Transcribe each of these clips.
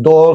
2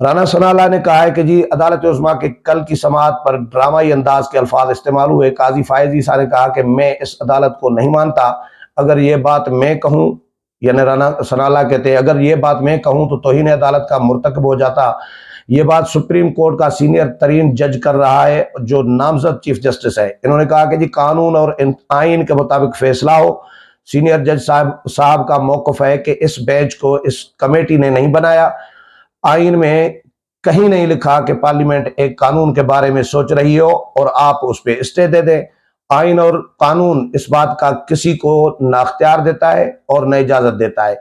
رانا ثناءاللہ نے کہا ہے کہ جی عدالت عظمیٰ کے کل کی سماعت پر ڈرامائی انداز کے الفاظ استعمال ہوئے۔ قاضی فائز عیسیٰ نے کہا کہ میں اس عدالت کو نہیں مانتا۔ اگر یہ بات میں کہوں، یعنی رانا ثناءاللہ کہتے ہیں اگر یہ بات میں کہوں تو توہین عدالت کا مرتکب ہو جاتا۔ یہ بات سپریم کورٹ کا سینئر ترین جج کر رہا ہے جو نامزد چیف جسٹس ہے۔ انہوں نے کہا کہ جی قانون اور آئین کے مطابق فیصلہ ہو۔ سینئر جج صاحب کا موقف ہے کہ اس بینچ کو اس کمیٹی نے نہیں بنایا۔ آئین میں کہیں نہیں لکھا کہ پارلیمنٹ ایک قانون کے بارے میں سوچ رہی ہو اور آپ اس پہ اسٹے دے دیں۔ آئین اور قانون اس بات کا کسی کو نہ اختیار دیتا ہے اور نہ اجازت دیتا ہے۔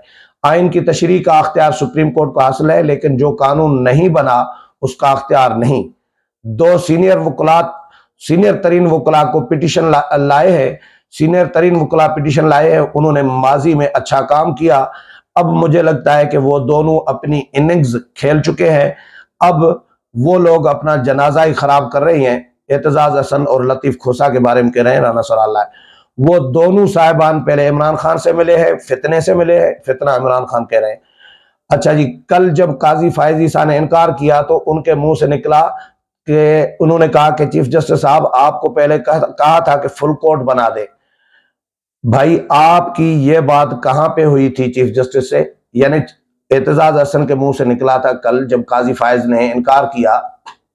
آئین کی تشریح کا اختیار سپریم کورٹ کو حاصل ہے، لیکن جو قانون نہیں بنا اس کا اختیار نہیں۔ دو سینئر ترین وکلاء کو پٹیشن لائے ہیں سینئر ترین وکلاء پٹیشن لائے ہیں۔ انہوں نے ماضی میں اچھا کام کیا۔ اب مجھے لگتا ہے کہ وہ دونوں اپنی اننگز کھیل چکے ہیں۔ اب وہ لوگ اپنا جنازہ ہی خراب کر رہے ہیں۔ اعتزاز احسن اور لطیف کھوسہ کے بارے میں کہہ رہے ہیں رانا ثناءاللہ، وہ دونوں صاحبان پہلے عمران خان سے ملے ہیں، فتنے سے ملے ہیں، فتنہ عمران خان کہہ رہے ہیں۔ اچھا جی، کل جب قاضی فائز عیسیٰ نے انکار کیا تو ان کے منہ سے نکلا کہ انہوں نے کہا کہ چیف جسٹس صاحب آپ کو پہلے کہا تھا کہ فل کورٹ بنا دے۔ بھائی آپ کی یہ بات کہاں پہ ہوئی تھی چیف جسٹس سے؟ یعنی اعتزاز احسن کے منہ سے نکلا تھا کل جب قاضی فائز نے انکار کیا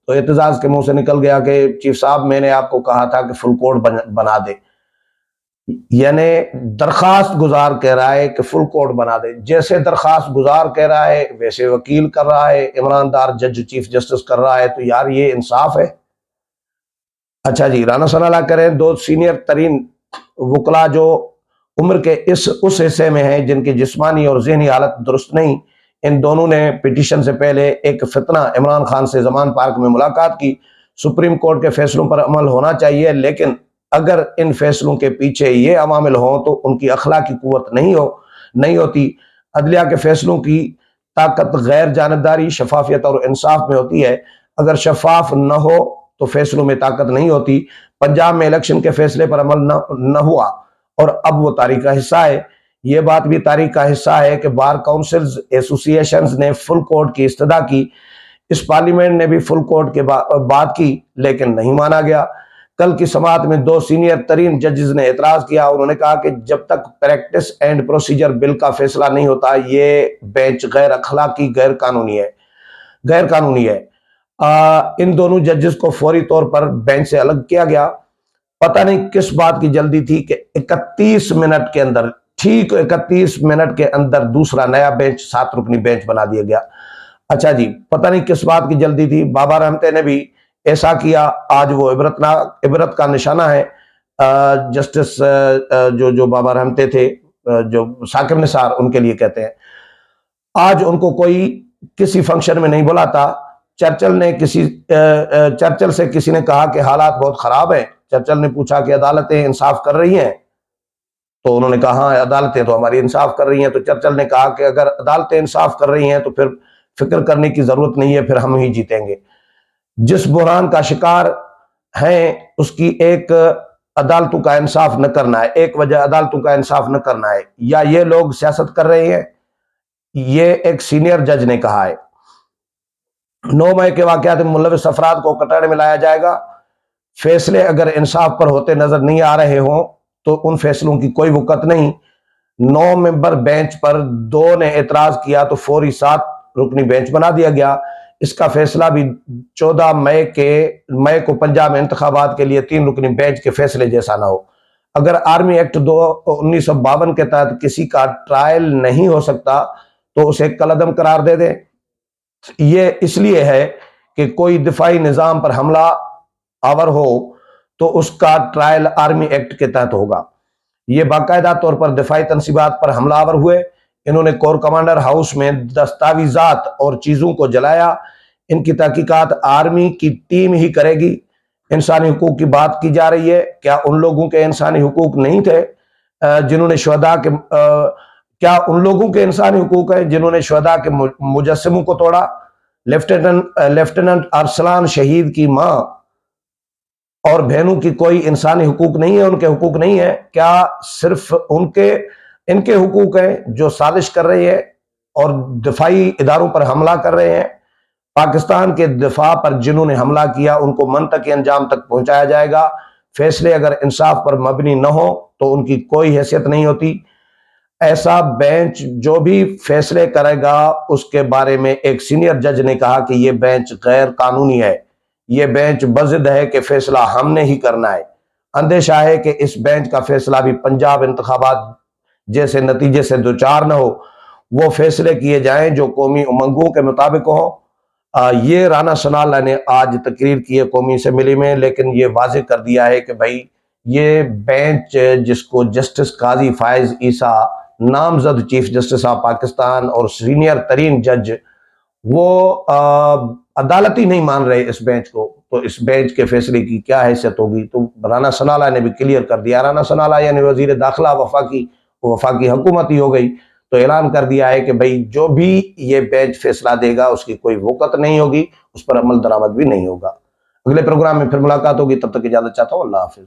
تو اعتزاز کے منہ سے نکل گیا کہ چیف صاحب میں نے آپ کو کہا تھا کہ فل کورٹ بنا دے۔ یعنی درخواست گزار کہہ رہا ہے کہ فل کورٹ بنا دے۔ جیسے درخواست گزار کہہ رہا ہے ویسے وکیل کر رہا ہے، عمران دار جج چیف جسٹس کر رہا ہے، تو یار یہ انصاف ہے؟ اچھا جی، رانا ثناءاللہ کہہ رہے ہیں دو سینئر ترین وکلاء جو عمر کے اس حصے میں ہیں جن کی جسمانی اور ذہنی حالت درست نہیں، ان دونوں نے پٹیشن سے پہلے ایک فتنہ عمران خان سے زمان پارک میں ملاقات کی۔ سپریم کورٹ کے فیصلوں پر عمل ہونا چاہیے، لیکن اگر ان فیصلوں کے پیچھے یہ عوامل ہوں تو ان کی اخلاقی قوت نہیں ہوتی۔ عدلیہ کے فیصلوں کی طاقت غیر جانبداری، شفافیت اور انصاف میں ہوتی ہے۔ اگر شفاف نہ ہو تو فیصلوں میں طاقت نہیں ہوتی۔ پنجاب میں الیکشن کے فیصلے پر عمل نہ ہوا اور اب وہ تاریخ کا حصہ ہے۔ یہ بات بھی تاریخ کا حصہ ہے کہ بار کونسلز ایسوسی ایشنز نے فل کورٹ کی استدعا کی۔ اس پارلیمنٹ نے بھی فل کورٹ کے بات کی لیکن نہیں مانا گیا۔ کل کی سماعت میں دو سینئر ترین ججز نے اعتراض کیا۔ انہوں نے کہا کہ جب تک پریکٹس اینڈ پروسیجر بل کا فیصلہ نہیں ہوتا یہ بینچ غیر اخلاقی، غیر قانونی ہے۔ ان دونوں ججز کو فوری طور پر بینچ سے الگ کیا گیا۔ پتہ نہیں کس بات کی جلدی تھی کہ 31 منٹ کے اندر، ٹھیک 31 منٹ کے اندر دوسرا نیا بینچ 7 رکنی بینچ بنا دیا گیا۔ اچھا جی، پتہ نہیں کس بات کی جلدی تھی۔ بابا رحمتے نے بھی ایسا کیا۔ آج وہ عبرت کا نشانہ ہے۔ جسٹس جو بابا رحمتے تھے، جو ثاقب نثار ان کے لیے کہتے ہیں، آج ان کو کوئی کسی فنکشن میں نہیں بلاتا۔ چرچل سے کسی نے کہا کہ حالات بہت خراب ہیں۔ چرچل نے پوچھا کہ عدالتیں انصاف کر رہی ہیں؟ تو انہوں نے کہا ہاں عدالتیں تو ہماری انصاف کر رہی ہیں۔ تو چرچل نے کہا کہ اگر عدالتیں انصاف کر رہی ہیں تو پھر فکر کرنے کی ضرورت نہیں ہے، پھر ہم ہی جیتیں گے۔ جس بحران کا شکار ہیں اس کی ایک عدالتوں کا انصاف نہ کرنا ہے، ایک وجہ عدالتوں کا انصاف نہ کرنا ہے، یا یہ لوگ سیاست کر رہے ہیں، یہ ایک سینئر جج نے کہا ہے۔ 9 مئی کے واقعات میں ملوث افراد کو کٹڑ میں لایا جائے گا۔ فیصلے اگر انصاف پر ہوتے نظر نہیں آ رہے ہوں تو ان فیصلوں کی کوئی وقت نہیں۔ 9 ممبر بینچ پر 2 نے اعتراض کیا تو فوری 7 رکنی بینچ بنا دیا گیا۔ اس کا فیصلہ بھی 14 مئی کو پنجاب میں انتخابات کے لیے 3 رکنی بینچ کے فیصلے جیسا نہ ہو۔ اگر آرمی ایکٹ 1952 کے تحت کسی کا ٹرائل نہیں ہو سکتا تو اسے کالعدم قرار دے دیں۔ یہ اس لیے ہے کہ کوئی دفاعی نظام پر حملہ آور ہو تو اس کا ٹرائل آرمی ایکٹ کے تحت ہوگا۔ یہ باقاعدہ طور پر دفاعی تنصیبات پر حملہ آور ہوئے۔ انہوں نے کور کمانڈر ہاؤس میں دستاویزات اور چیزوں کو جلایا۔ ان کی تحقیقات آرمی کی ٹیم ہی کرے گی۔ انسانی حقوق کی بات کی جا رہی ہے، کیا ان لوگوں کے انسانی حقوق نہیں تھے جنہوں نے کیا ان لوگوں کے انسانی حقوق ہیں جنہوں نے شہداء کے مجسموں کو توڑا؟ لیفٹیننٹ ارسلان شہید کی ماں اور بہنوں کی کوئی انسانی حقوق نہیں ہے، ان کے حقوق نہیں ہے؟ کیا صرف ان کے حقوق ہیں جو سازش کر رہے ہیں اور دفاعی اداروں پر حملہ کر رہے ہیں؟ پاکستان کے دفاع پر جنہوں نے حملہ کیا ان کو منطقی انجام تک پہنچایا جائے گا۔ فیصلے اگر انصاف پر مبنی نہ ہو تو ان کی کوئی حیثیت نہیں ہوتی۔ ایسا بینچ جو بھی فیصلے کرے گا اس کے بارے میں ایک سینئر جج نے کہا کہ یہ بینچ غیر قانونی ہے، یہ بینچ بضد ہے کہ فیصلہ ہم نے ہی کرنا ہے۔ اندیشہ ہے کہ اس بینچ کا فیصلہ بھی پنجاب انتخابات جیسے نتیجے سے دوچار نہ ہو، وہ فیصلے کیے جائیں جو قومی امنگوں کے مطابق ہوں۔ یہ رانا ثناء اللہ نے آج تقریر کی ہے قومی اسمبلی میں، لیکن یہ واضح کر دیا ہے کہ بھائی یہ بینچ جس کو جسٹس قاضی فائز عیسیٰ نامزد چیف جسٹس آف پاکستان اور سینئر ترین جج، وہ عدالتی نہیں مان رہے اس بینچ کو، تو اس بینچ کے فیصلے کی کیا حیثیت ہوگی؟ تو رانا ثناء اللہ نے بھی کلیئر کر دیا۔ رانا ثناء اللہ یعنی وزیر داخلہ وفاقی حکومت ہی ہو گئی، تو اعلان کر دیا ہے کہ بھائی جو بھی یہ بینچ فیصلہ دے گا اس کی کوئی وقت نہیں ہوگی، اس پر عمل درآمد بھی نہیں ہوگا۔ اگلے پروگرام میں پھر ملاقات ہوگی، تب تک اجازت چاہتا ہوں، اللہ حافظ۔